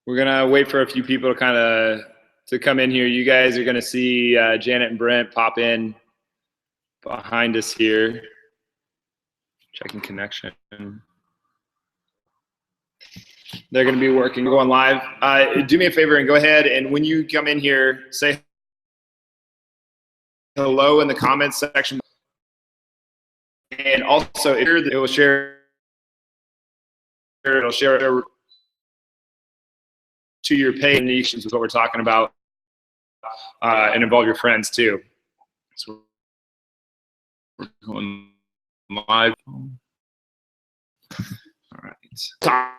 We're gonna wait for a few people to come in here. You guys are gonna see Janet and Brent pop in behind us here. Checking connection. They're gonna be working, going live. Do me a favor and go ahead, and when you come in here, say hello in the comments section. And also, it will share. It'll share to your page is what we're talking about, and involve your friends too. So we're going live. All right. Talking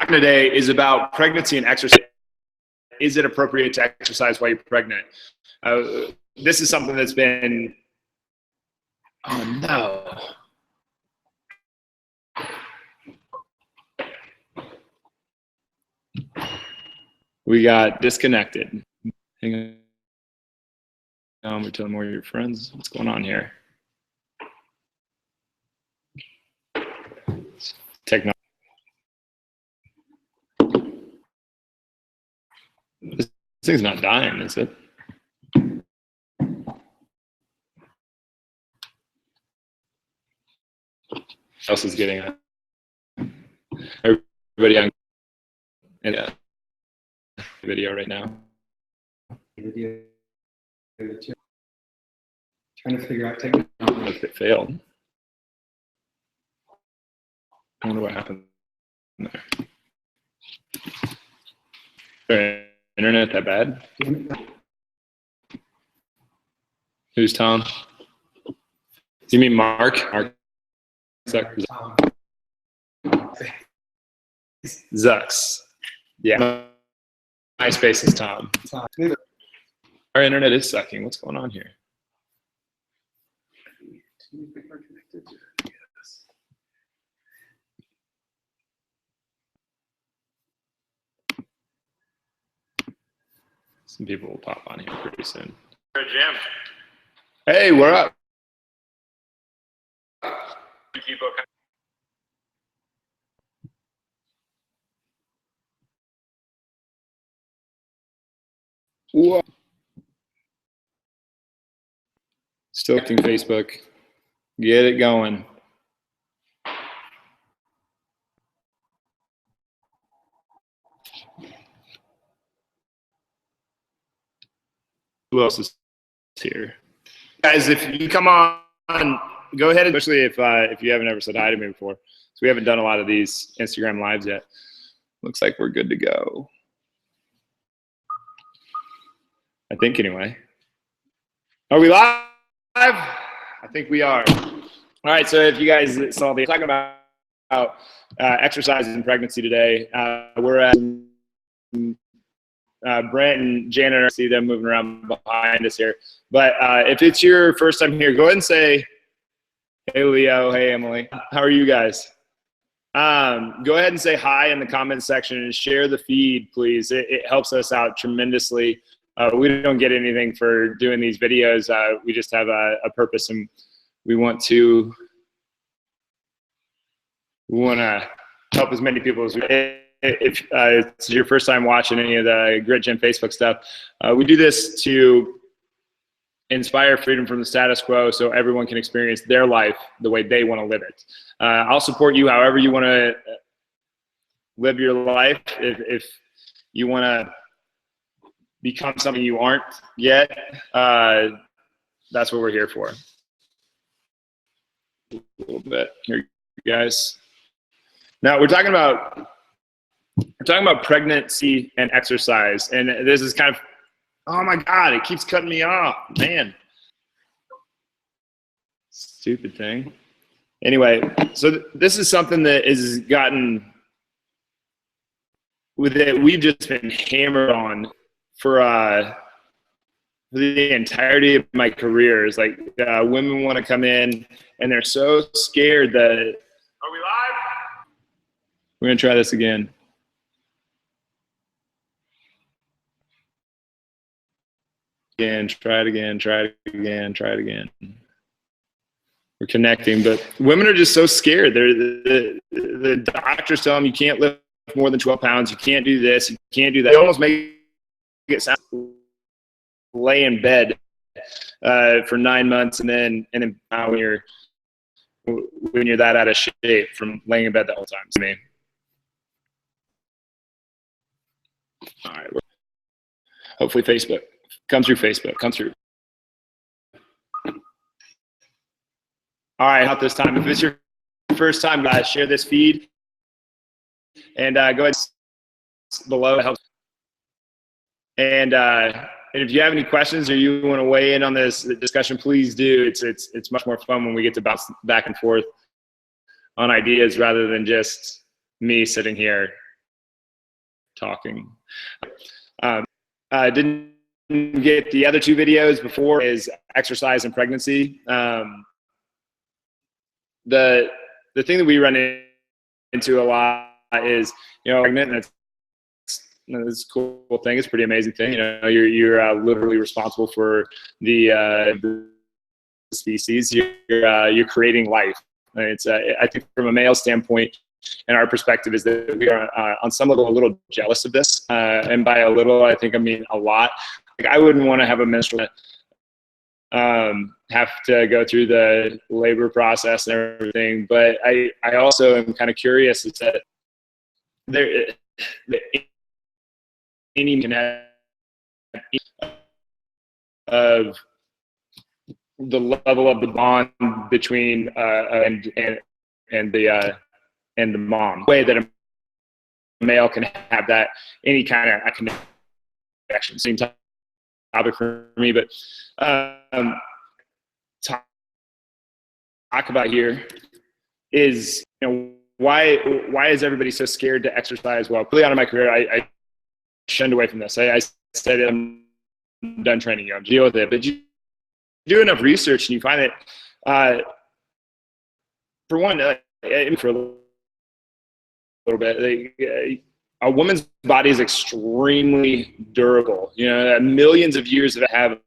today is about pregnancy and exercise. Is it appropriate to exercise while you're pregnant? This is something that's been. Oh no. We got disconnected. Hang on, we're telling more of your friends. What's going on here? Technology. This thing's not dying, is it? Else is getting it. Everybody on video right now. Video. Trying to figure out technology. If it failed. I wonder what happened there. Is their internet that bad? Who's Tom? Do you mean Mark? Mark Zucks. Yeah. MySpace is Tom. Our internet is sucking. What's going on here? Some people will pop on here pretty soon. Jim. Hey, we're up. Whoa. Still acting Facebook. Get it going. Who else is here? Guys, if you come on, go ahead, especially if you haven't ever said hi to me before. So we haven't done a lot of these Instagram lives yet. Looks like we're good to go. I think anyway. Are we live? I think we are. All right, so if you guys saw the talking about exercise and pregnancy today, we're at Brent and Janet. I see them moving around behind us here. But if it's your first time here, go ahead and say, hey, Leo, hey, Emily. How are you guys? Go ahead and say hi in the comments section and share the feed, please. It helps us out tremendously. We don't get anything for doing these videos. We just have a purpose, and we want to help as many people as we can. If it's your first time watching any of the Grit Gym Facebook stuff, we do this to inspire freedom from the status quo so everyone can experience their life the way they want to live it. I'll support you however you want to live your life. If you want to become something you aren't yet, that's what we're here for. A little bit here, guys. Now we're talking about pregnancy and exercise, and this is kind of, oh my God, it keeps cutting me off, man. Stupid thing. Anyway, so this is something that is gotten we've just been hammered on for the entirety of my career. Is like women want to come in and they're so scared that. Are we live? We're gonna try this again. Try it again. We're connecting, but women are just so scared. The doctors tell them you can't lift more than 12 pounds. You can't do this. You can't do that. They almost make it sound lay in bed for 9 months, and then when you're that out of shape from laying in bed the whole time. I mean, all right. Hopefully Facebook. Come through Facebook. Come through. All right, not this time. If it's your first time, guys, share this feed. And go ahead below. It helps. And if you have any questions or you want to weigh in on this discussion, please do. It's much more fun when we get to bounce back and forth on ideas rather than just me sitting here talking. Didn't get the other two videos before is exercise and pregnancy. The thing that we run into a lot is, pregnant, and it's a cool thing. It's a pretty amazing thing. You're literally responsible for the species. You're creating life. It's I think from a male standpoint, and our perspective is that we are on some level a little jealous of this, and by a little, I think I mean a lot. Like, I wouldn't want to have a menstrual have to go through the labor process and everything, but I also am kind of curious. It's that any can have of the level of the bond between and the mom, the way that a male can have that any kind of connection. Same topic for me, but talk about here is, why is everybody so scared to exercise? Well, early on in my career, I shunned away from this. I said, I'm done training you. I'm deal with it. But you do enough research and you find that, for one, for a little bit, a woman's body is extremely durable. Millions of years have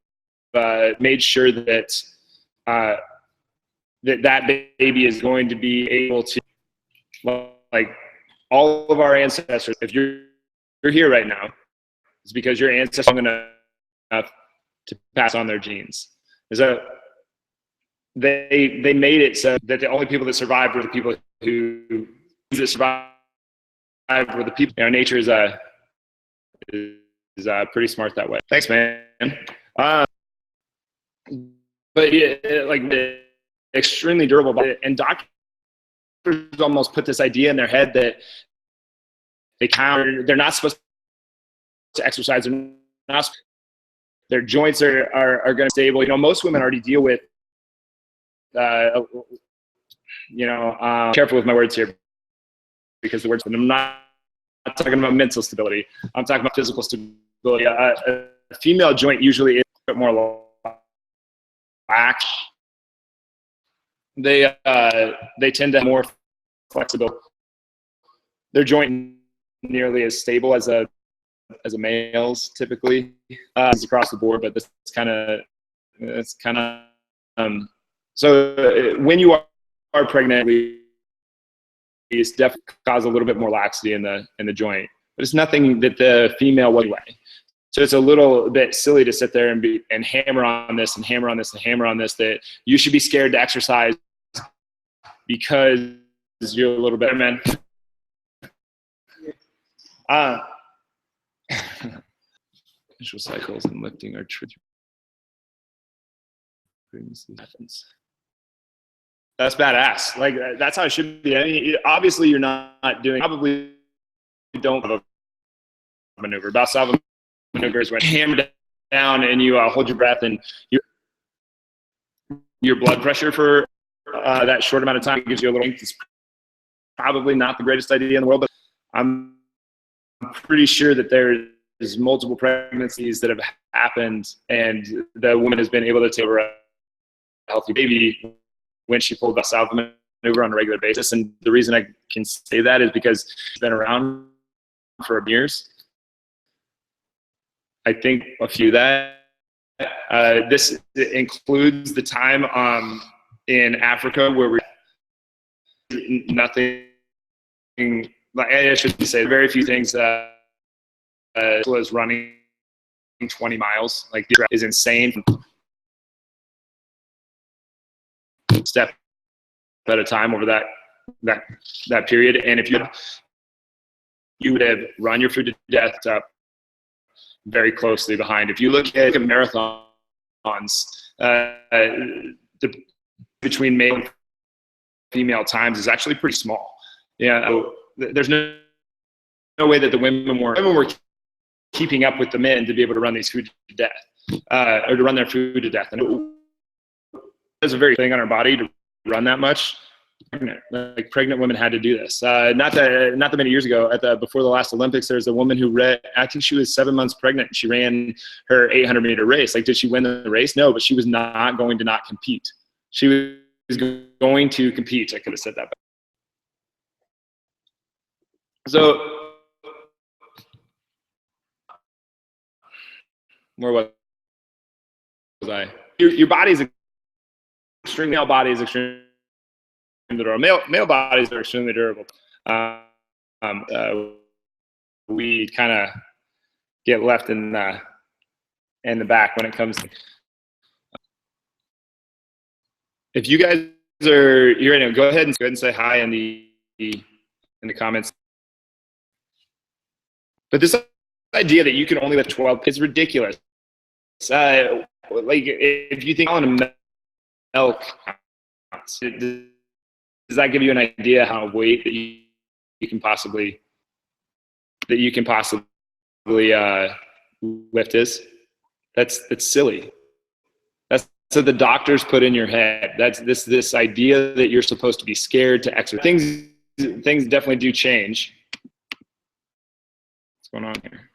made sure that that baby is going to be able to, like, all of our ancestors. If you're here right now, it's because your ancestors are long enough to pass on their genes. So they made it so that the only people that survived were the people who survived were the people. Nature is pretty smart that way. Thanks, man. But yeah, like, extremely durable body, and doctors almost put this idea in their head that they're not supposed to exercise. Their joints are going to be stable. Most women already deal with, careful with my words here, because the words, and I'm not talking about mental stability. I'm talking about physical stability. A female joint usually is a bit more lax. They tend to have more flexible. Their joint nearly as stable as a male's typically, across the board. But so when you are pregnant, it's definitely cause a little bit more laxity in the joint, but it's nothing that the female will anyway. So it's a little bit silly to sit there and hammer on this and hammer on this and hammer on this, that you should be scared to exercise because you're a little better, man. Menstrual cycles and lifting are true. That's badass. Like, that's how it should be. I mean, obviously you're not doing, probably don't have a maneuver. Valsalva maneuvers when hammer down and you hold your breath, and your blood pressure for that short amount of time gives you a little. It's probably not the greatest idea in the world, but I'm pretty sure that there's multiple pregnancies that have happened, and the woman has been able to take over a healthy baby when she pulled Valsalva maneuver on a regular basis. And the reason I can say that is because it's been around for years. I think a few that this includes the time in Africa where nothing like I should say, very few things was running 20 miles. Like the is insane. Step at a time over that period. And if you would have run your food to death very closely behind. If you look at marathons, between male and female times is actually pretty small. Yeah, there's no way that the women were keeping up with the men to be able to run these food to death, or to run their food to death. And it's a very thing on our body to run that much. Pregnant women had to do this. Not that many years ago, before the last Olympics, there was a woman who I think she was 7 months pregnant, and she ran her 800-meter race. Like, did she win the race? No, but she was not going to not compete. She was going to compete. I could have said that. So, where was I? Your body is extremely. Male body is extremely durable. Male bodies are extremely durable. We kind of get left in the back when it comes to. If you guys are you're ready, go ahead and say hi in the comments. But this idea that you can only lift 12 is ridiculous. Like, if you think on a milk, does that give you an idea how weight that you can possibly lift is? That's silly. That's what the doctors put in your head. That's this idea that you're supposed to be scared to exercise. Things definitely do change. What's going on here?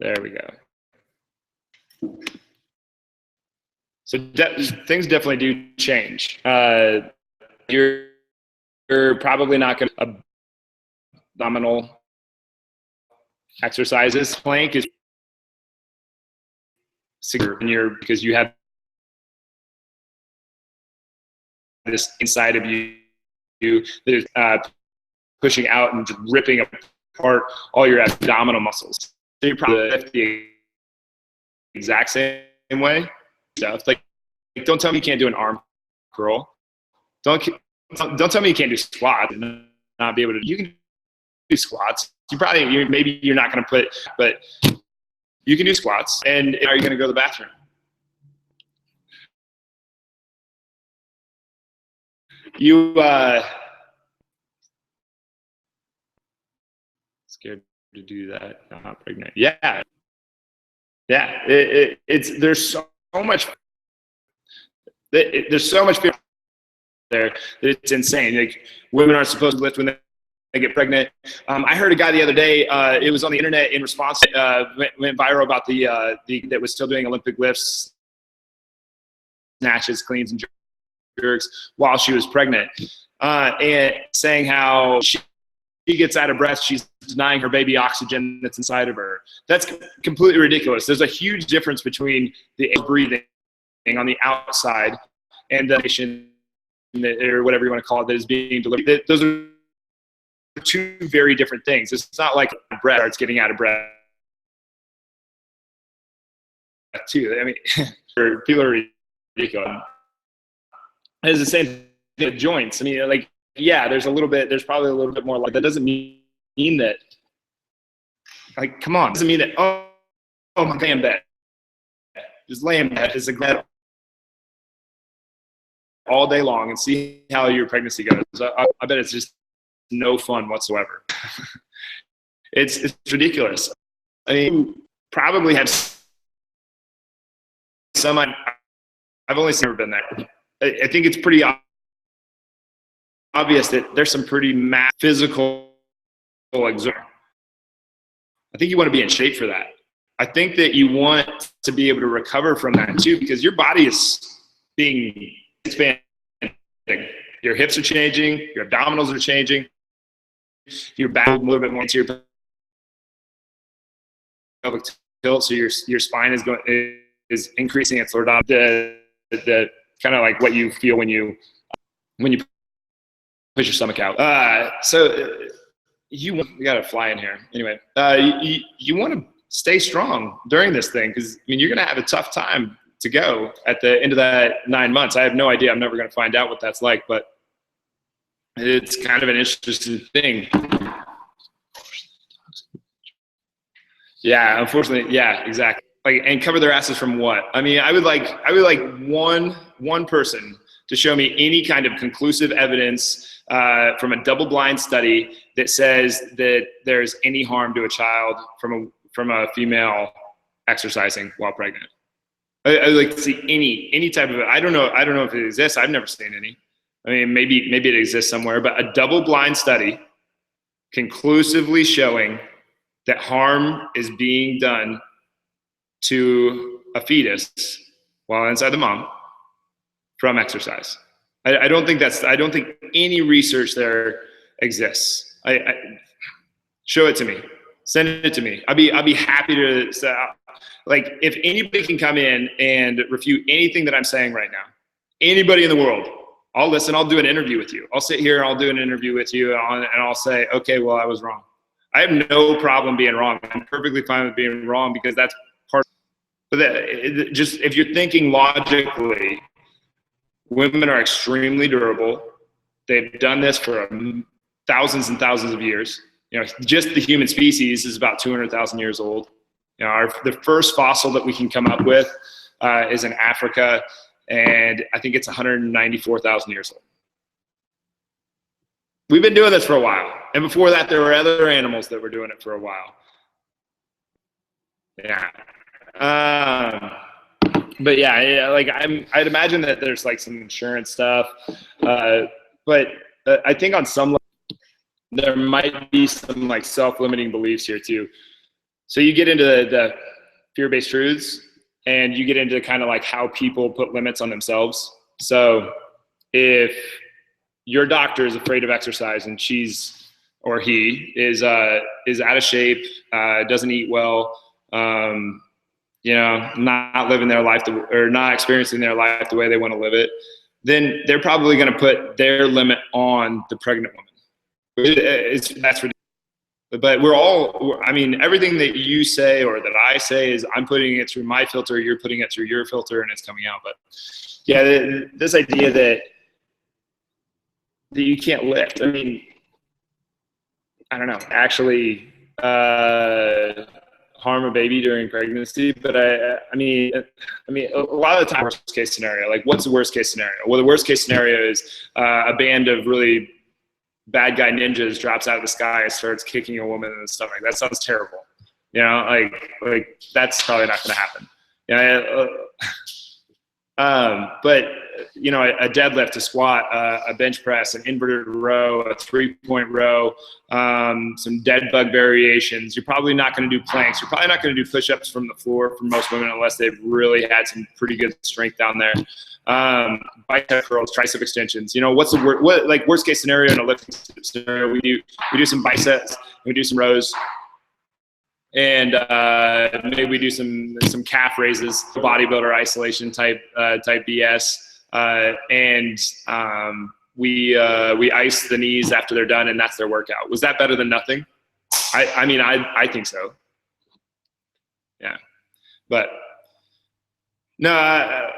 There we go. So things definitely do change. You're probably not going to abdominal exercises. Plank is secure because you have this inside of you that is pushing out and just ripping apart all your abdominal muscles. So you probably lift the exact same way. Stuff like don't tell me you can't do an arm curl. Don't tell me you can't do squats and not be able to. You can do squats. Maybe you're not going to put, but you can do squats. And are you going to go to the bathroom? You scared to do that? Not pregnant. Yeah. There's so much. There's so much fear there that it's insane. Like, women aren't supposed to lift when they get pregnant. I heard a guy the other day. It was on the internet in response. Went viral about the that was still doing Olympic lifts, snatches, cleans, and jerks while she was pregnant, and saying how she gets out of breath, she's denying her baby oxygen that's inside of her. That's completely ridiculous. There's a huge difference between the breathing on the outside and the patient, or whatever you want to call it, that is being delivered. Those are two very different things. It's not like breath starts getting out of breath too. I mean, people are ridiculous. It's the same thing with joints. I mean, like, yeah, there's probably a little bit more. Like, that doesn't mean that, like, come on, it doesn't mean that, oh, I'm laying in bed. Just lay in bed. It's like that all day long and see how your pregnancy goes. I bet it's just no fun whatsoever. It's ridiculous. I mean, probably have some. I've only never been there. I think it's pretty obvious that there's some pretty physical exertion. I think you want to be in shape for that. I think that you want to be able to recover from that too, because your body is being expanded. Your hips are changing, your abdominals are changing, your back a little bit more into your pelvic tilt, so your spine is increasing its lordometer. The kind of like what you feel when you push your stomach out. You got to fly in here. Anyway, you want to stay strong during this thing, because I mean, you're going to have a tough time to go at the end of that 9 months. I have no idea. I'm never going to find out what that's like, but it's kind of an interesting thing. Yeah, unfortunately, yeah, exactly. Like, and cover their asses from what? I mean, I would like one person to show me any kind of conclusive evidence from a double-blind study that says that there's any harm to a child from a female exercising while pregnant. I'd like to see any type of. I don't know if it exists. I've never seen any. I mean, maybe it exists somewhere, but a double-blind study conclusively showing that harm is being done to a fetus while inside the mom from exercise. I don't think any research there exists. Show it to me. Send it to me. I'll be happy to. Like, if anybody can come in and refute anything that I'm saying right now, anybody in the world, I'll listen. I'll do an interview with you. I'll sit here and I'll do an interview with you, and I'll say, okay, well, I was wrong. I have no problem being wrong. I'm perfectly fine with being wrong, because that's part of it. But just if you're thinking logically, women are extremely durable. They've done this for thousands and thousands of years. You know, just the human species is about 200,000 years old. You know, the first fossil that we can come up with is in Africa, and I think it's 194,000 years old. We've been doing this for a while, and before that, there were other animals that were doing it for a while. Yeah. But yeah, like I'd imagine that there's like some insurance stuff, but I think on some level there might be some like self-limiting beliefs here too. So you get into the fear-based truths, and you get into kind of like how people put limits on themselves. So if your doctor is afraid of exercise, and she's or he is out of shape, doesn't eat well, you know, not living their life or not experiencing their life the way they want to live it, then they're probably going to put their limit on the pregnant woman. That's ridiculous. But I mean, everything that you say or that I say is I'm putting it through my filter, you're putting it through your filter, and it's coming out. But yeah, this idea that you can't lift. I mean, I don't know, actually harm a baby during pregnancy, but I mean, a lot of the time, worst case scenario. Like, what's the worst case scenario? Well, the worst case scenario is a band of really bad guy ninjas drops out of the sky and starts kicking a woman in the stomach. That sounds terrible. You know, like that's probably not going to happen. Yeah. But you know, a deadlift, a squat, a bench press, an inverted row, a 3-point row, some dead bug variations. You're probably not going to do planks. You're probably not going to do push-ups from the floor for most women unless they've really had some pretty good strength down there. Bicep curls, tricep extensions. You know, what's the worst case scenario in a lifting scenario? We do some biceps, we do some rows, and maybe we do some calf raises, bodybuilder isolation type BS, and we ice the knees after they're done, and that's their workout. Was that better than nothing? I mean, I think so. Yeah, but no.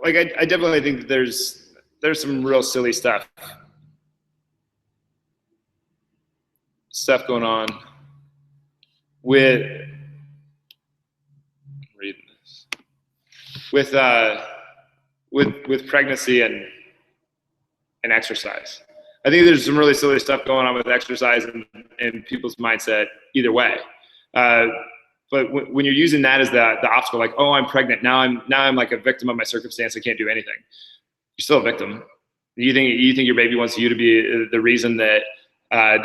Like I definitely think that there's some real silly stuff going on with pregnancy and exercise. I think there's some really silly stuff going on with exercise and people's mindset either way. But when you're using that as the obstacle, like, oh, I'm pregnant, now I'm like a victim of my circumstance, I can't do anything. You're still a victim. You think your baby wants you to be the reason that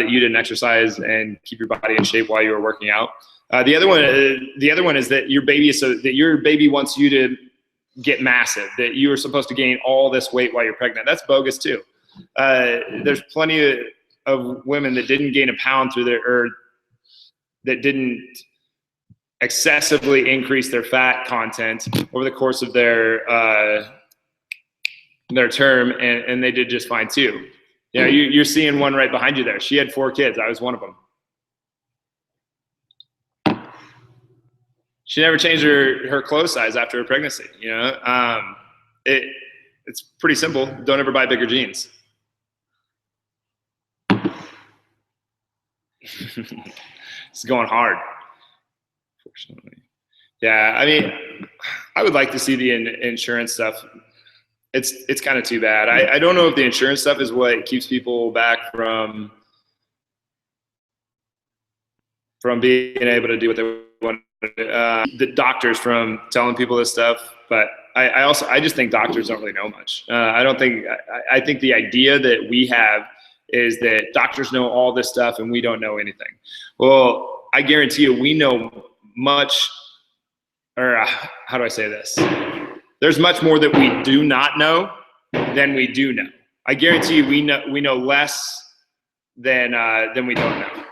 you didn't exercise and keep your body in shape while you were working out. The other one is that your baby wants you to get massive, that you are supposed to gain all this weight while you're pregnant. That's bogus too. There's plenty of women that didn't gain a pound or that didn't excessively increase their fat content over the course of their term, and they did just fine too. Yeah, you're seeing one right behind you there. She had 4 kids. I was one of them. She never changed her clothes size after her pregnancy. It's pretty simple. Don't ever buy bigger jeans. It's going hard, fortunately. Yeah, I mean, I would like to see the insurance stuff. It's kind of too bad. I don't know if the insurance stuff is what keeps people back from being able to do what they want. The doctors from telling people this stuff, but I just think doctors don't really know much. I think the idea that we have is that doctors know all this stuff and we don't know anything. Well, I guarantee you we know much, or how do I say this? There's much more that we do not know than we do know. I guarantee you we know less than we don't know.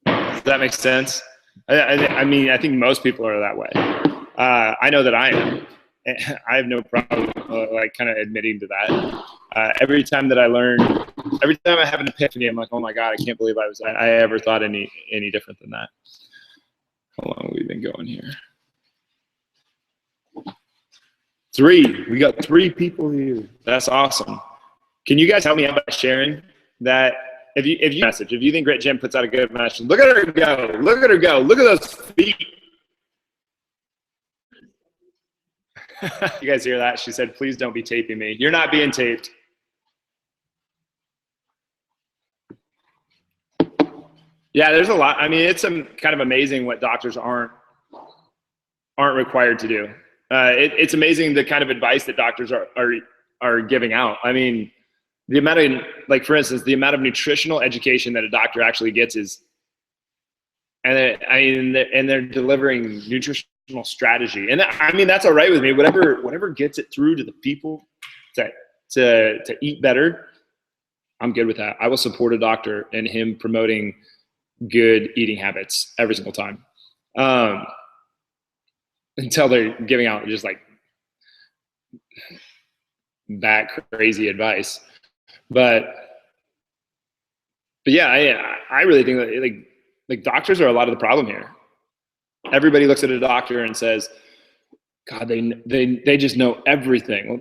Does that make sense? I mean, I think most people are that way. I know that I am. I have no problem kind of admitting to that. Every time that I learn, every time I have an epiphany, I'm like, oh my God, I can't believe I ever thought any different than that. How long have we been going here? 3. We got 3 people here. That's awesome. Can you guys help me out by sharing that? If you think Grit Gym puts out a good message, look at her go. Look at her go. Look at those feet. You guys hear that? She said, please don't be taping me. You're not being taped. Yeah, there's a lot. I mean, it's kind of amazing what doctors aren't required to do. It's amazing the kind of advice that doctors are giving out. I mean, the amount of, like, for instance, the amount of nutritional education that a doctor actually gets is, and they're delivering nutritional strategy. And I mean, that's all right with me. Whatever gets it through to the people to eat better, I'm good with that. I will support a doctor and him promoting good eating habits every single time. Until they're giving out just like that crazy advice. But yeah, I really think that like doctors are a lot of the problem here. Everybody looks at a doctor and says, God, they just know everything. Well,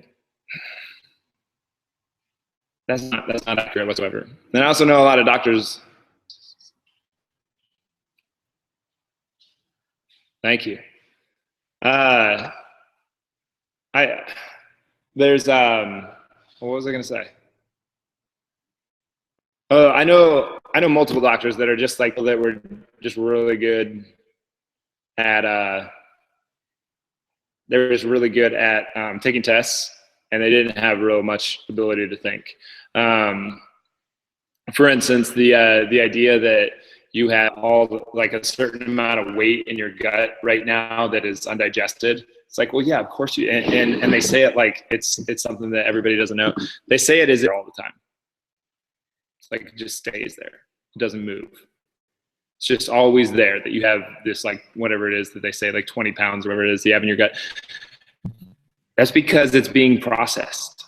that's not accurate whatsoever. And I also know a lot of doctors. Thank you. What was I going to say? I know multiple doctors that are just like, that were just really good at, they were just really good at taking tests, and they didn't have real much ability to think. For instance, the idea that you have like a certain amount of weight in your gut right now that is undigested. It's like, well, yeah, of course you, and they say it like it's something that everybody doesn't know. They say it is there all the time. It's like, it just stays there. It doesn't move. It's just always there that you have this, like, whatever it is that they say, like 20 pounds, whatever it is you have in your gut. That's because it's being processed.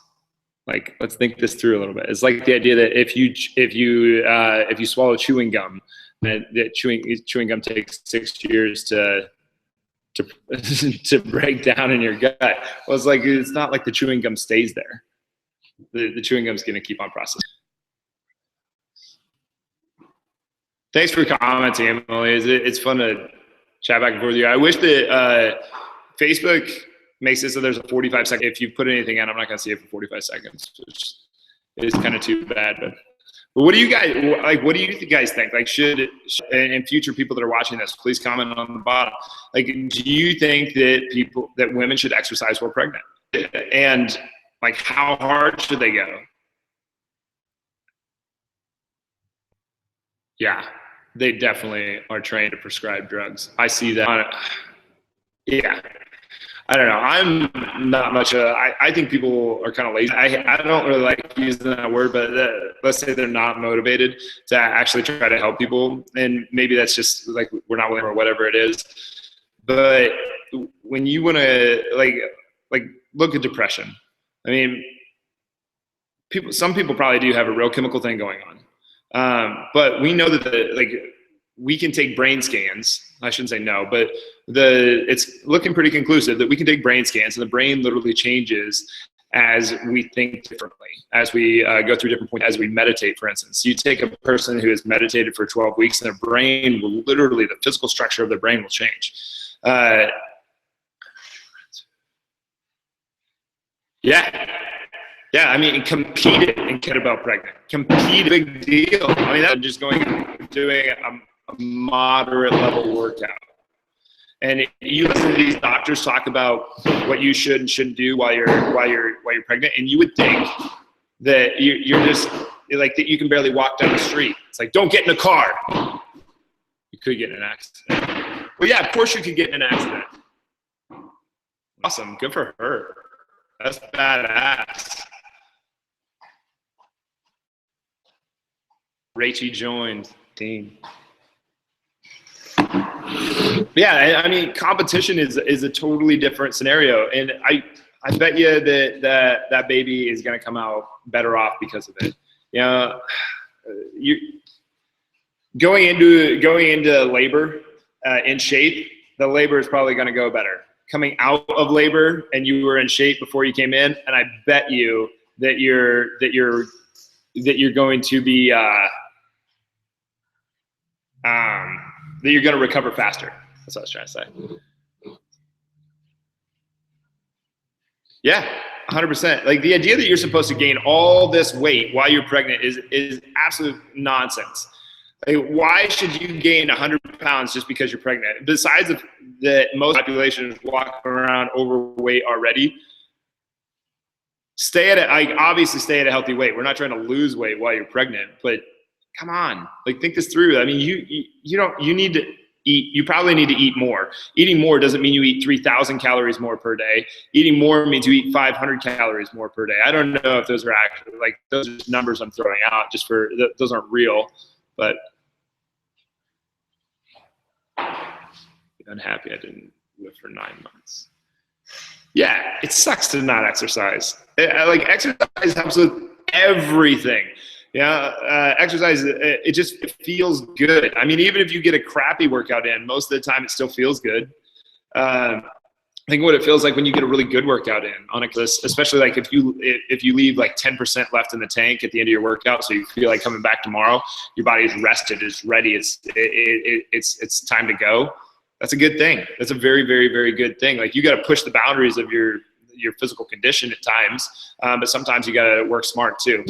Like, let's think this through a little bit. It's like the idea that if you swallow chewing gum, that chewing gum takes 6 years to break down in your gut. Well, it's not like the chewing gum stays there. The chewing gum's going to keep on processing. Thanks for commenting, Emily. It's fun to chat back and forth with you. I wish that Facebook makes it so there's a 45 second. If you put anything in, I'm not going to see it for 45 seconds, which is kind of too bad. But what do you guys like? What do you guys think? Like, should and future people that are watching this, please comment on the bottom. Like, do you think that women should exercise while pregnant? And like, how hard should they go? Yeah, they definitely are trained to prescribe drugs. I see that. Yeah. I don't know. I'm not much I think people are kind of lazy. I don't really like using that word, but let's say they're not motivated to actually try to help people. And maybe that's just like, we're not willing or whatever it is. But when you want to like look at depression, I mean, some people probably do have a real chemical thing going on. But we know that we can take brain scans. I shouldn't say no, but it's looking pretty conclusive that we can take brain scans, and the brain literally changes as we think differently, as we go through different points, as we meditate, for instance. You take a person who has meditated for 12 weeks, and their brain will literally, the physical structure of their brain will change. Yeah, I mean, competed and kettlebell pregnant. Compete, big deal. I mean, that's just doing a moderate level workout. And you listen to these doctors talk about what you should and shouldn't do while you're pregnant, and you would think that you're just like that you can barely walk down the street. It's like, don't get in a car. You could get in an accident. Well, yeah, of course you could get in an accident. Awesome, good for her. That's badass. Rachie joined team. Yeah, I mean, competition is a totally different scenario, and I bet you that baby is going to come out better off because of it. You know, you going into labor in shape, the labor is probably going to go better. Coming out of labor and you were in shape before you came in, and I bet you that you're going to be that you're going to recover faster. That's what I was trying to say. Yeah, 100%. Like the idea that you're supposed to gain all this weight while you're pregnant is absolute nonsense. Like, why should you gain 100 pounds just because you're pregnant? Besides that most population is walking around overweight already, obviously stay at a healthy weight. We're not trying to lose weight while you're pregnant, but come on, like think this through. I mean, you need to eat. You probably need to eat more. Eating more doesn't mean you eat 3,000 calories more per day. Eating more means you eat 500 calories more per day. I don't know if those are actually, like, those are just numbers I'm throwing out just for, those aren't real, but unhappy I didn't live for 9 months. Yeah, it sucks to not exercise. Like, exercise helps with everything. Yeah, exercise, it feels good. I mean, even if you get a crappy workout in, most of the time it still feels good. I think what it feels like when you get a really good workout in on a list, especially like if you leave like 10% left in the tank at the end of your workout, so you feel like coming back tomorrow, your body is rested, it's ready, it's time to go. That's a good thing. That's a very, very, very good thing. Like, you got to push the boundaries of your physical condition at times, but sometimes you got to work smart too.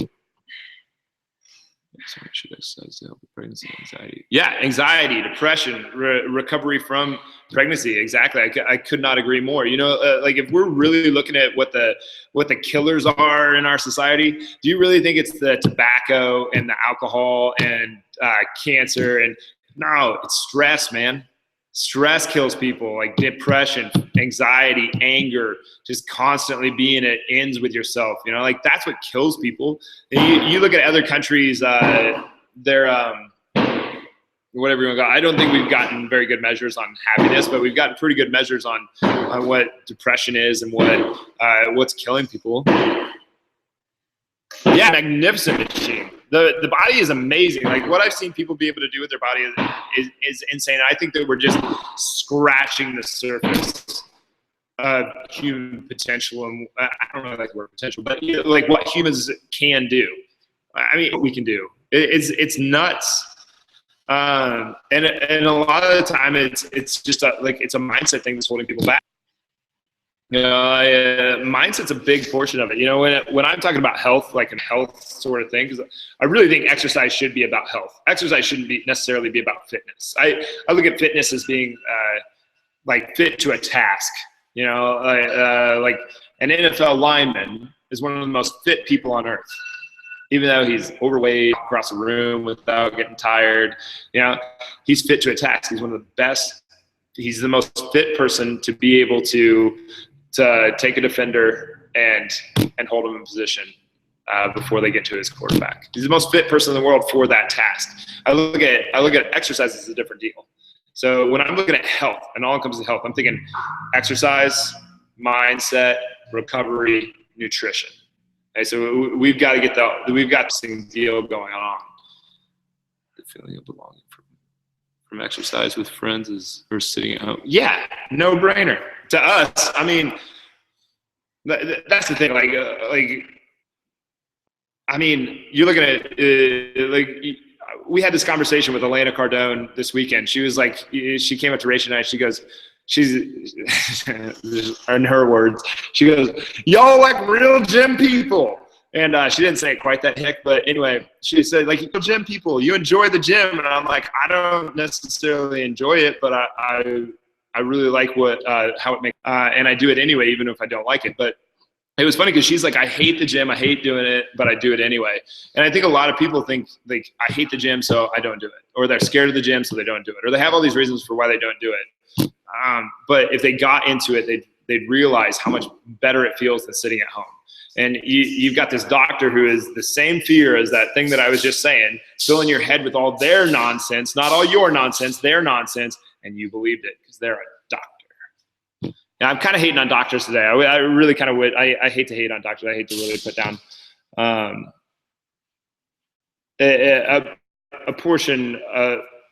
So make sure that says to help with pregnancy, anxiety. Yeah, anxiety, depression, recovery from pregnancy. Exactly. I could not agree more. You know, like, if we're really looking at what the killers are in our society, do you really think it's the tobacco and the alcohol and cancer? And no, it's stress, man. Stress kills people. Like depression, anxiety, anger, just constantly being at ends with yourself. You know, like, that's what kills people. And you look at other countries, they're whatever you want to go. I don't think we've gotten very good measures on happiness, but we've gotten pretty good measures on what depression is and what's killing people. Yeah, magnificent machine. The body is amazing. Like, what I've seen people be able to do with their body is insane. I think that we're just scratching the surface of human potential. And I don't really like the word potential, but, you know, like, what humans can do. I mean, what we can do. It's nuts. And a lot of the time it's just it's a mindset thing that's holding people back. You know, mindset's a big portion of it. You know, when I'm talking about health, like a health sort of thing, because I really think exercise should be about health. Exercise shouldn't necessarily be about fitness. I look at fitness as being like fit to a task. You know, like an NFL lineman is one of the most fit people on earth. Even though he's overweight, across the room without getting tired, you know, he's fit to a task. He's one of the best. He's the most fit person to be able to take a defender and hold him in position before they get to his quarterback. He's the most fit person in the world for that task. I look at exercise as a different deal. So when I'm looking at health, and all it comes to health, I'm thinking exercise, mindset, recovery, nutrition. Okay, so we've got to we've got this thing deal going on. The feeling of belonging from exercise with friends or sitting at home. Yeah, no brainer to us. I mean, that's the thing. I mean, you're looking at we had this conversation with Elena Cardone this weekend. She was like, she came up to Rachel and I. She goes, in her words, she goes, "Y'all like real gym people." And she didn't say it quite that hick, but anyway, she said, like, "You gym people, you enjoy the gym." And I'm like, I don't necessarily enjoy it, but I really like how it makes, and I do it anyway, even if I don't like it. But it was funny because she's like, "I hate the gym, I hate doing it, but I do it anyway." And I think a lot of people think, like, I hate the gym, so I don't do it. Or they're scared of the gym, so they don't do it. Or they have all these reasons for why they don't do it. But if they got into it, they'd realize how much better it feels than sitting at home. And you've got this doctor who is the same fear as that thing that I was just saying, filling your head with all their nonsense, not all your nonsense, their nonsense, and you believed it because they're a doctor. Now, I'm kind of hating on doctors today. I really kind of would. I hate to hate on doctors. I hate to really put down a portion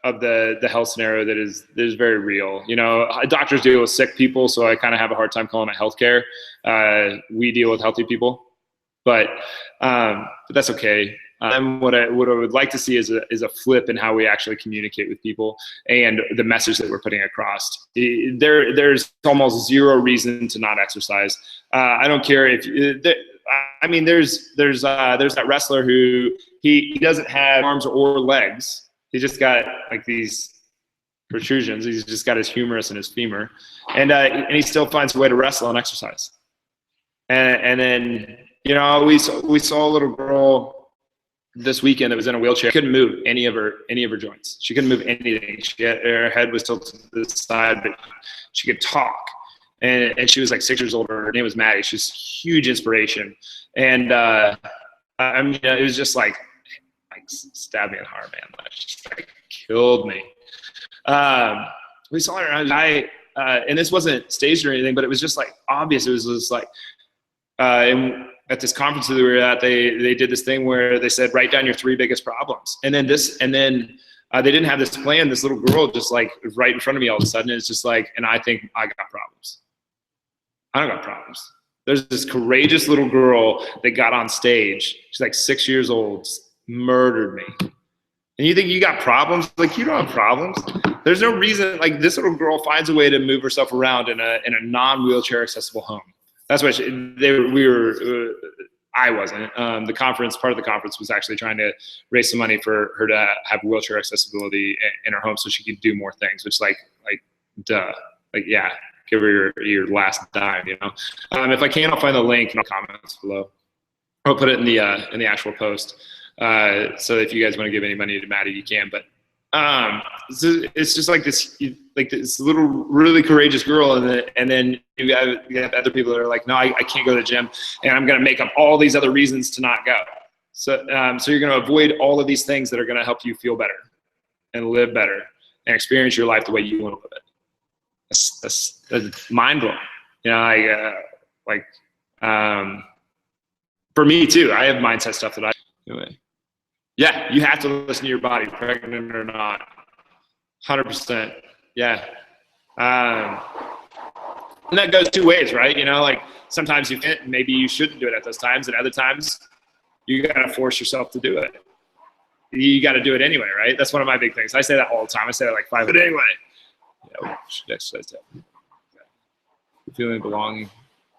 of the health scenario that is very real. You know, doctors deal with sick people, so I kind of have a hard time calling it healthcare. We deal with healthy people, but that's okay. What I would like to see is a flip in how we actually communicate with people and the message that we're putting across. There's almost zero reason to not exercise. I don't care if I mean, there's that wrestler who he doesn't have arms or legs. He just got like these protrusions. He's just got his humerus and his femur, and he still finds a way to wrestle and exercise. And then, you know, we saw a little girl this weekend that was in a wheelchair. She couldn't move any of her joints. She couldn't move anything. Her head was tilted to the side, but she could talk. And she was like 6 years old. Her name was Maddie. She's a huge inspiration. And I mean, it was just like stabbed me in the heart, man. That just like killed me. We saw her, and this wasn't staged or anything, but it was just like obvious. It was just like, at this conference that we were at, they did this thing where they said, write down your 3 biggest problems. And then they didn't have this plan. This little girl just like right in front of me all of a sudden. It's just like, and I think I got problems. I don't got problems. There's this courageous little girl that got on stage. She's like 6 years old, murdered me. And you think you got problems? Like, you don't have problems. There's no reason. Like, this little girl finds a way to move herself around in a non-wheelchair accessible home. That's why I wasn't. Part of the conference was actually trying to raise some money for her to have wheelchair accessibility in her home so she could do more things, which duh. Like, yeah, give her your last dime, you know? If I can, I'll find the link in the comments below. I'll put it in the actual post. So if you guys want to give any money to Maddie, you can, but it's just like this little really courageous girl, and then you have other people that are like, no, I can't go to the gym, and I'm going to make up all these other reasons to not go. So you're going to avoid all of these things that are going to help you feel better and live better and experience your life the way you want to live it. That's mind blowing. You know, for me too, I have mindset stuff that anyway. Yeah, you have to listen to your body, pregnant or not. 100%. Yeah. And that goes 2 ways, right? You know, like sometimes maybe you shouldn't do it at those times, and other times you got to force yourself to do it. You got to do it anyway, right? That's one of my big things. I say that all the time. I say that like 5 minutes. But anyway, yeah, we should exercise that. Okay. Feeling belonging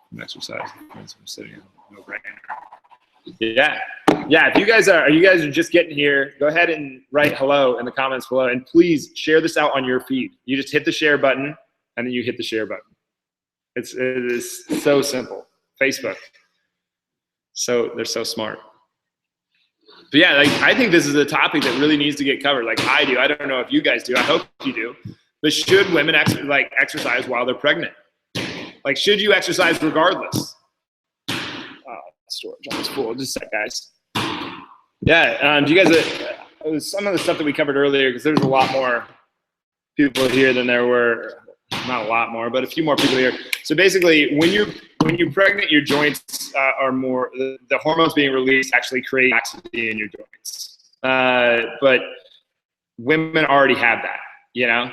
from exercise, from sitting, no brainer. Yeah. If you guys are just getting here, go ahead and write hello in the comments below, and please share this out on your feed. You just hit the share button, and then you hit the share button. It is so simple. Facebook. So they're so smart. But yeah, like, I think this is a topic that really needs to get covered. Like I do. I don't know if you guys do. I hope you do. But should women exercise while they're pregnant? Like, should you exercise regardless? Storage almost full. Just a sec, guys. Yeah, do you guys some of the stuff that we covered earlier, because there's a lot more people here than there were not a lot more, but a few more people here. So basically, when you're pregnant, your joints are more, the hormones being released actually create laxity in your joints. But women already have that, you know?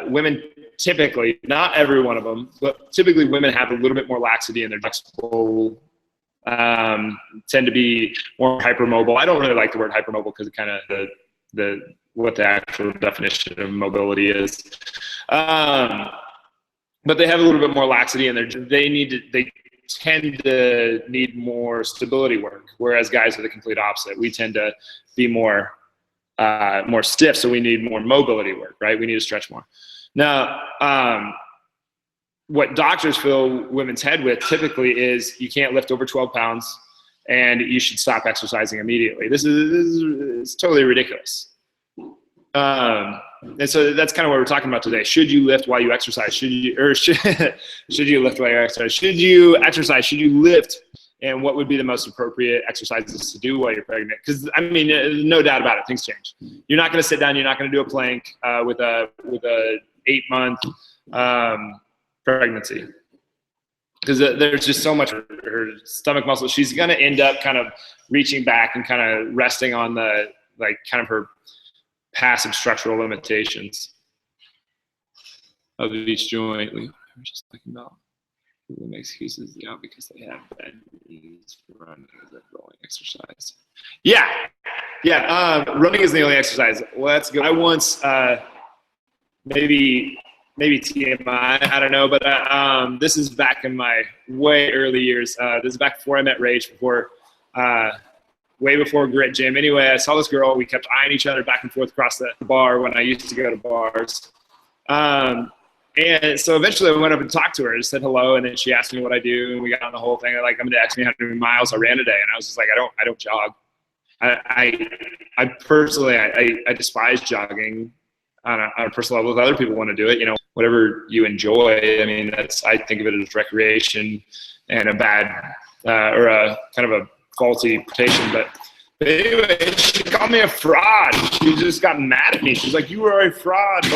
Women typically, not every one of them, but typically women have a little bit more laxity in their joints. Tend to be more hypermobile. I don't really like the word hypermobile because it kind of what the actual definition of mobility is. But they have a little bit more laxity in their. They tend to need more stability work, whereas guys are the complete opposite. We tend to be more stiff, so we need more mobility work, right? We need to stretch more. Now, what doctors fill women's head with typically is you can't lift over 12 pounds and you should stop exercising immediately. This is totally ridiculous. And so that's kind of what we're talking about today. Should you lift while you exercise? Should you lift while you exercise? Should you exercise? Should you lift? And what would be the most appropriate exercises to do while you're pregnant? Because I mean, no doubt about it, things change. You're not going to sit down. You're not going to do a plank with a 8-month pregnancy, because there's just so much her stomach muscle. She's going to end up kind of reaching back and kind of resting on the kind of her passive structural limitations of each joint. We were just talking about people make excuses, because they have bad knees for running or rolling exercise. Yeah. Running is the only exercise. Well, that's good. I once maybe TMI, I don't know, but this is back in my way early years. This is back before I met Rach, way before Grit Gym. Anyway, I saw this girl. We kept eyeing each other back and forth across the bar when I used to go to bars. And so eventually I went up and talked to her, just said hello, and then she asked me what I do, and we got on the whole thing. I'm going to ask me how many miles I ran today, and I was just like, I don't jog. I personally despise jogging on a personal level. If other people want to do it, whatever you enjoy. I mean, I think of it as recreation and a bad or a kind of a faulty interpretation. But anyway, she called me a fraud. She just got mad at me. She's like, "You are a fraud."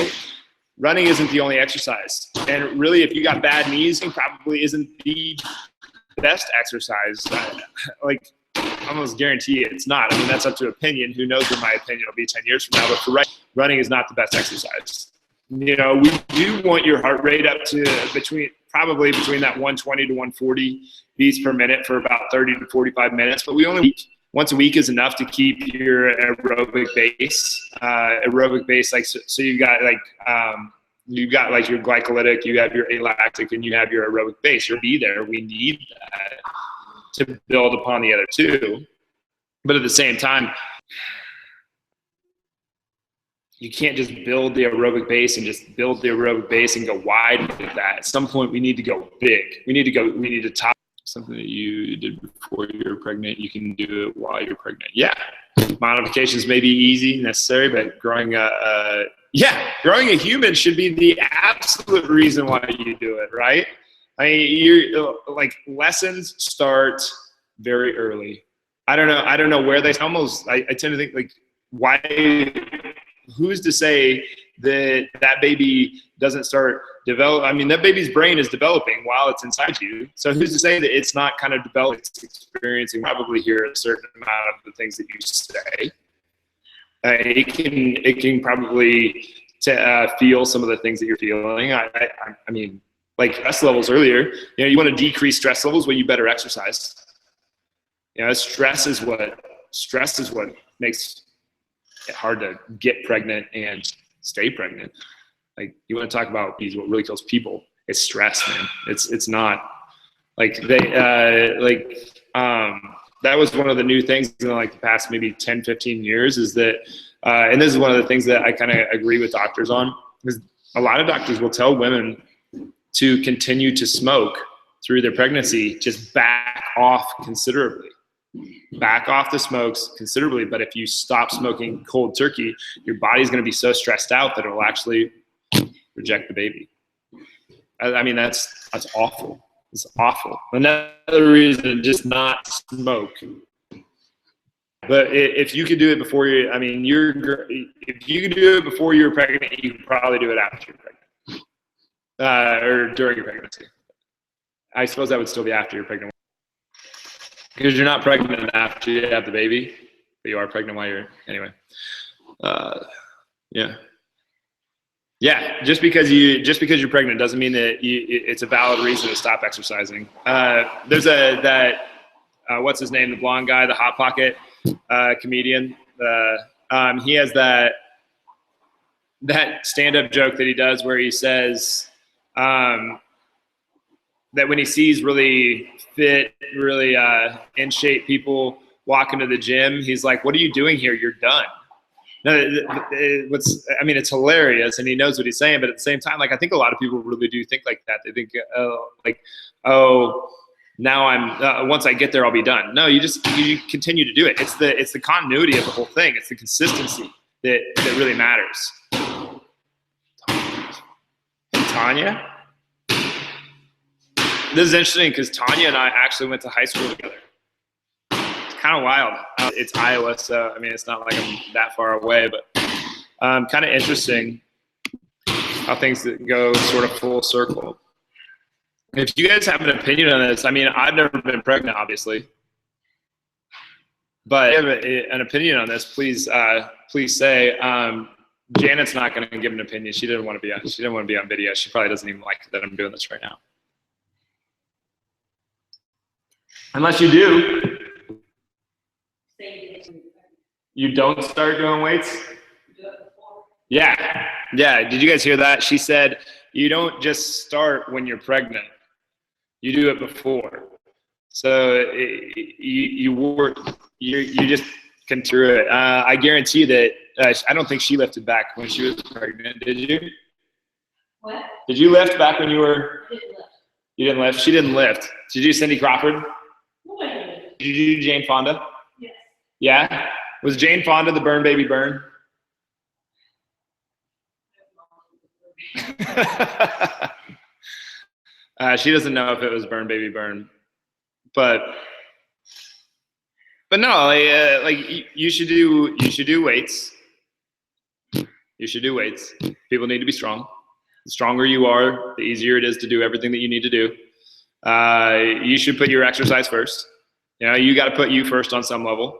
Running isn't the only exercise. And really, if you got bad knees, it probably isn't the best exercise. I almost guarantee it's not. I mean, that's up to opinion. Who knows what my opinion will be 10 years from now. But for running is not the best exercise. We do want your heart rate up to probably between that 120 to 140 beats per minute for about 30 to 45 minutes. But once a week is enough to keep your aerobic base. So you've got your glycolytic, you have your alactic, and you have your aerobic base. You'll be there. We need that to build upon the other two. But at the same time, you can't just build the aerobic base and go wide with that. At some point, we need to go big. We need to top. Something that you did before you're pregnant, you can do it while you're pregnant. Yeah, modifications may be easy, necessary, but growing a human should be the absolute reason why you do it, right? I mean, lessons start very early. I don't know where they almost. I tend to think why? Who's to say that baby doesn't start develop? I mean, that baby's brain is developing while it's inside you. So who's to say that it's not kind of developing, it's experiencing, probably hear a certain amount of the things that you say. It can probably feel some of the things that you're feeling. I mean, like stress levels earlier, you want to decrease stress levels, well, you better exercise. Stress is what makes it hard to get pregnant and stay pregnant. You want to talk about what really kills people? It's stress, man. It's not that was one of the new things in the past maybe 10, 15 years is that, and this is one of the things that I kind of agree with doctors on, is a lot of doctors will tell women to continue to smoke through their pregnancy, just back off considerably. Back off the smokes considerably, but if you stop smoking cold turkey, your body's going to be so stressed out that it will actually reject the baby. I mean, that's awful. It's awful. Another reason, just not smoke. But if you could do it before if you could do it before you're pregnant, you could probably do it after you're pregnant. or during your pregnancy. I suppose that would still be after you're pregnant. Because you're not pregnant after you have the baby, but you are pregnant while you're, anyway. Yeah. Yeah, just because you're pregnant doesn't mean that it's a valid reason to stop exercising. There's what's his name, the blonde guy, the Hot Pocket comedian. He has that stand-up joke that he does where he says that when he sees really fit, really in shape people walk into the gym, he's like, "What are you doing here? You're done." No, it's hilarious, and he knows what he's saying, but at the same time, like, I think a lot of people really do think like that. They think, now I'm once I get there, I'll be done. No, you continue to do it. It's the continuity of the whole thing. It's the consistency that really matters. Tanya, this is interesting because Tanya and I actually went to high school together. It's kind of wild. It's Iowa, so I mean, it's not like I'm that far away, but kind of interesting how things go sort of full circle. If you guys have an opinion on this, I mean, I've never been pregnant, obviously, but if you have an opinion on this, please say. Janet's not going to give an opinion. She didn't want to be on video. She probably doesn't even like that I'm doing this right now. Unless you do. You don't start doing weights? Yeah. Did you guys hear that? She said, you don't just start when you're pregnant. You do it before. So you just can through it. I guarantee that I don't think she lifted back when she was pregnant. Did you? What? Did you lift back when you were? I didn't lift. You didn't lift? She didn't lift. Did you do Cindy Crawford? No, I didn't. Did you do Jane Fonda? Yes. Yeah? Was Jane Fonda the Burn Baby Burn? She doesn't know if it was Burn Baby Burn, but no, like you should do weights. You should do weights. People need to be strong. The stronger you are, the easier it is to do everything that you need to do. You should put your exercise first. You know, you got to put you first on some level.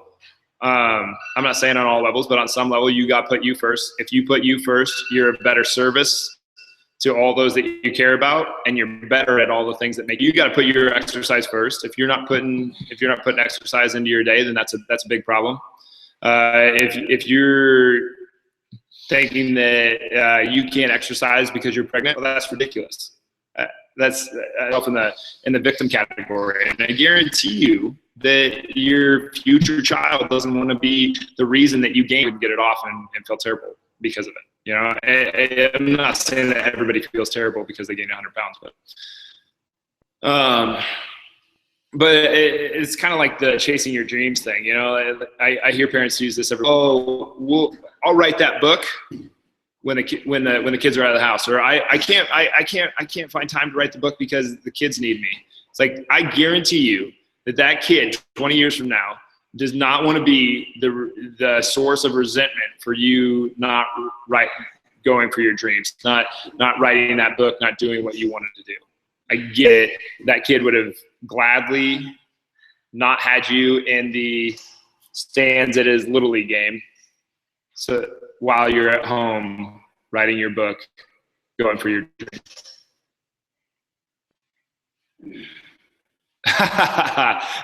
I'm not saying on all levels, but on some level, you got to put you first. If you put you first, you're a better service to all those that you care about, and you're better at all the things that make you. Got to put your exercise first. If you're not putting exercise into your day, then that's a big problem. If you're thinking that you can't exercise because you're pregnant, well, that's ridiculous. That's often in the victim category, and I guarantee you that your future child doesn't want to be the reason that you gain and get it off and feel terrible because of it. You know, I'm not saying that everybody feels terrible because they gain 100 pounds, but it's kind of like the chasing your dreams thing. You know, I hear parents use this I'll write that book when the kids are out of the house, or I can't find time to write the book because the kids need me. It's like, I guarantee you that kid 20 years from now does not want to be the source of resentment for you not going for your dreams, not writing that book, not doing what you wanted to do. I get it. That kid would have gladly not had you in the stands at his Little League game. So while you're at home writing your book, going for your dreams.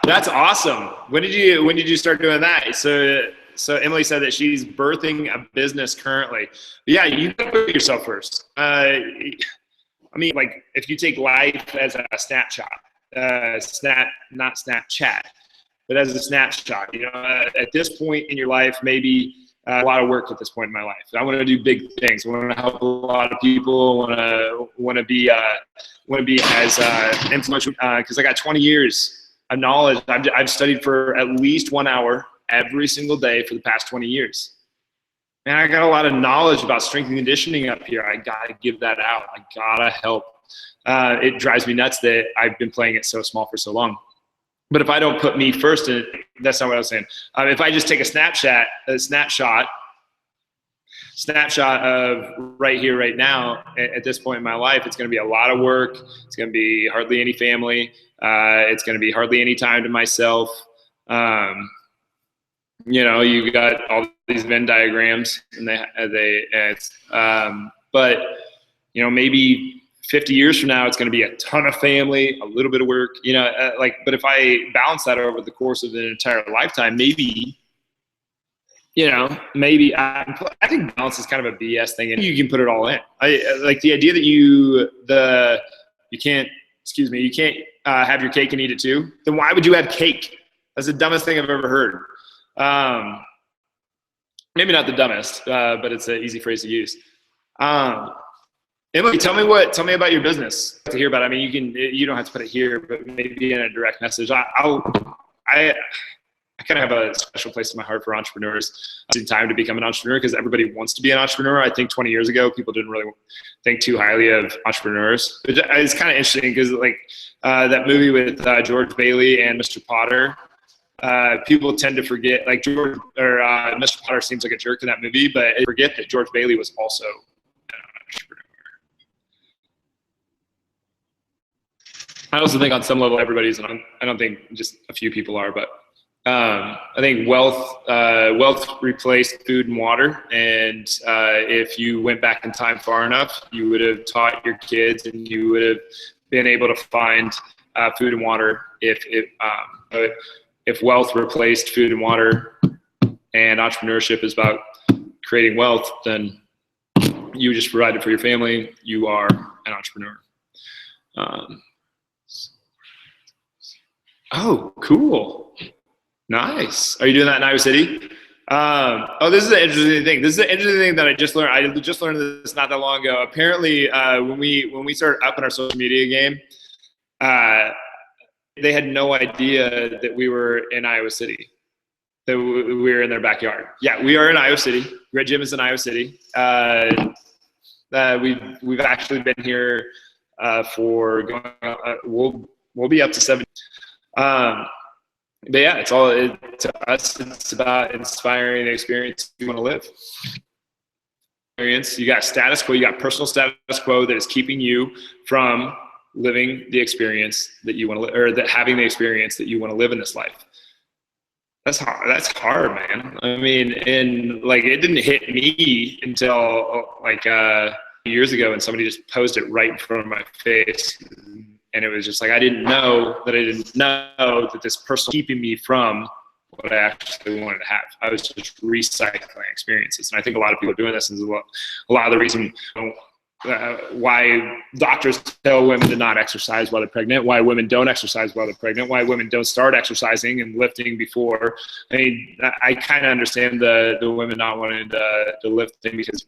That's awesome. When did you start doing that? So Emily said that she's birthing a business currently. Yeah, you gotta put yourself first. I mean, like, if you take life as a snapshot, not Snapchat, but as a snapshot, you know, at this point in your life, maybe a lot of work at this point in my life. I want to do big things. I want to help a lot of people. Want to be as influential because I got 20 years of knowledge. I've studied for at least 1 hour every single day for the past 20 years. Man, I got a lot of knowledge about strength and conditioning up here. I gotta give that out. I gotta help. It drives me nuts that I've been playing it so small for so long. But if I don't put me first in it, that's not what I was saying. If I just take a snapshot, snapshot of right here, right now, at this point in my life, it's going to be a lot of work. It's going to be hardly any family. It's going to be hardly any time to myself. You know, you got all these Venn diagrams, and but you know, maybe 50 years from now, it's going to be a ton of family, a little bit of work, you know, but if I balance that over the course of an entire lifetime, maybe, you know, I think balance is kind of a BS thing, and you can put it all in. I like the idea that you can't have your cake and eat it too. Then why would you have cake? That's the dumbest thing I've ever heard. Maybe not the dumbest, but it's an easy phrase to use. Emily, tell me about your business. To hear about it. I mean, you don't have to put it here, but maybe in a direct message. I kind of have a special place in my heart for entrepreneurs. It's time to become an entrepreneur because everybody wants to be an entrepreneur. I think 20 years ago, people didn't really think too highly of entrepreneurs. It's kind of interesting because like that movie with George Bailey and Mr. Potter, people tend to forget, like Mr. Potter seems like a jerk in that movie, but they forget that George Bailey was also an entrepreneur. I also think on some level everybody's, and I don't think just a few people are, but I think wealth replaced food and water. And if you went back in time far enough, you would have taught your kids, and you would have been able to find food and water. If wealth replaced food and water, and entrepreneurship is about creating wealth, then you just provided for your family. You are an entrepreneur. Oh, cool. Nice. Are you doing that in Iowa City? This is an interesting thing. This is an interesting thing that I just learned. I just learned this not that long ago. Apparently, when we started upping our social media game, they had no idea that we were in Iowa City, that we were in their backyard. Yeah, we are in Iowa City. Grit Gym is in Iowa City. We've actually been here for going. We'll be up to 7. But yeah, to us, it's about inspiring the experience you want to live. You got status quo, you got personal status quo that is keeping you from living the experience that you want to live, or that having the experience that you want to live in this life. That's hard. That's hard, man. I mean, and like it didn't hit me until like years ago, and somebody just posed it right in front of my face. And it was just like, I didn't know that this person was keeping me from what I actually wanted to have. I was just recycling experiences. And I think a lot of people are doing this. And a lot of the reason why doctors tell women to not exercise while they're pregnant, why women don't exercise while they're pregnant, why women don't start exercising and lifting before. I mean, I kind of understand the women not wanting to lift thing, because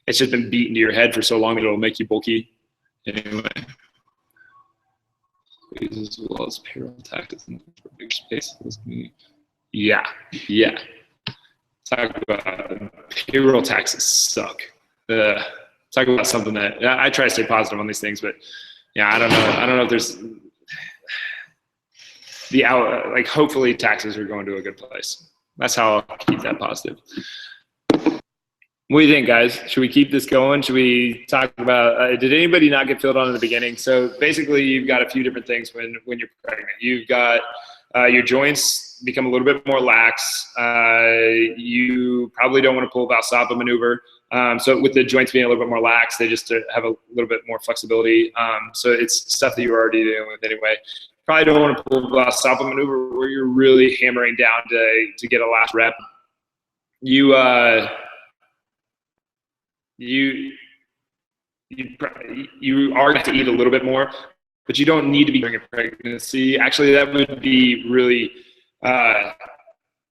it's just been beaten to your head for so long that it'll make you bulky. Anyway. As well as payroll taxes in big space. Yeah. Talk about payroll taxes suck. Talk about something that I try to stay positive on these things, but yeah, I don't know if there's like hopefully taxes are going to a good place. That's how I'll keep that positive. What do you think, guys? Should we keep this going? Should we talk about, did anybody not get filled on in the beginning? So basically you've got a few different things when you're pregnant. You've got your joints become a little bit more lax. You probably don't want to pull Valsalva maneuver. So with the joints being a little bit more lax, they just have a little bit more flexibility. So it's stuff that you're already dealing with anyway. Probably don't want to pull Valsalva maneuver where you're really hammering down to get a last rep. You are going to have to eat a little bit more, but you don't need to be during a pregnancy. Actually, that would be really,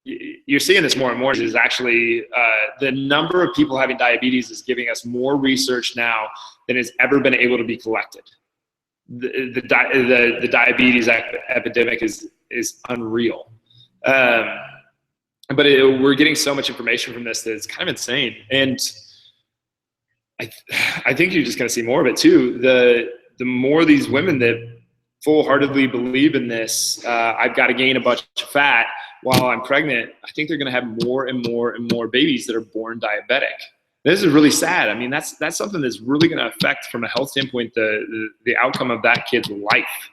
you're seeing this more and more, is actually the number of people having diabetes is giving us more research now than has ever been able to be collected. The diabetes epidemic is unreal. But we're getting so much information from this that it's kind of insane. And I think you're just going to see more of it too. The more these women that full-heartedly believe in this, I've got to gain a bunch of fat while I'm pregnant, I think they're going to have more and more and more babies that are born diabetic. This is really sad. I mean, that's something that's really going to affect, from a health standpoint, the outcome of that kid's life,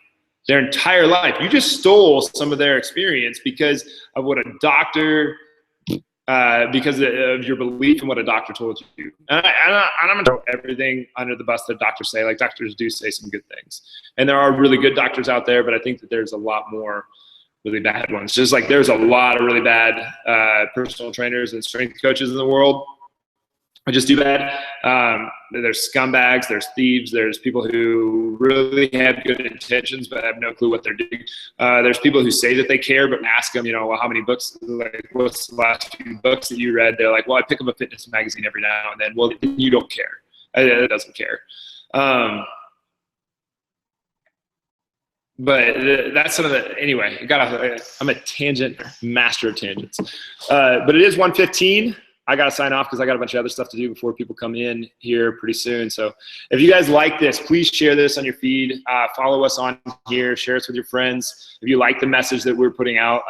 their entire life. You just stole some of their experience because of what a doctor, because of your belief in what a doctor told you. And I'm going to throw everything under the bus that doctors say. Like, doctors do say some good things, and there are really good doctors out there, but I think that there's a lot more really bad ones. Just like there's a lot of really bad personal trainers and strength coaches in the world. I just do bad. There's scumbags, there's thieves, there's people who really have good intentions but have no clue what they're doing. There's people who say that they care but ask them, well, how many books, like, what's the last few books that you read? They're like, well, I pick up a fitness magazine every now and then. Well, you don't care. It doesn't care. But that's some of the, anyway, I'm a tangent master of tangents. But it is 1:15. I got to sign off because I got a bunch of other stuff to do before people come in here pretty soon. So if you guys like this, please share this on your feed. Follow us on here. Share us with your friends. If you like the message that we're putting out,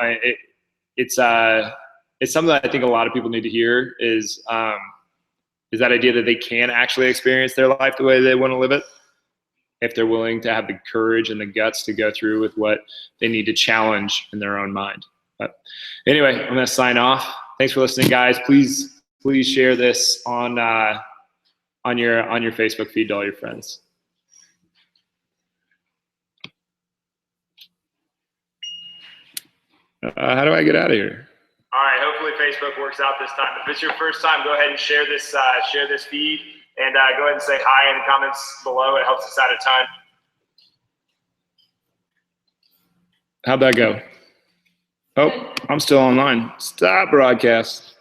it's something that I think a lot of people need to hear is that idea that they can actually experience their life the way they want to live it, if they're willing to have the courage and the guts to go through with what they need to challenge in their own mind. But anyway, I'm going to sign off. Thanks for listening, guys. Please share this on your Facebook feed to all your friends. How do I get out of here? All right. Hopefully Facebook works out this time. If it's your first time, go ahead and share this feed, and go ahead and say hi in the comments below. It helps us out a ton. How'd that go? Oh, I'm still online. Stop broadcast.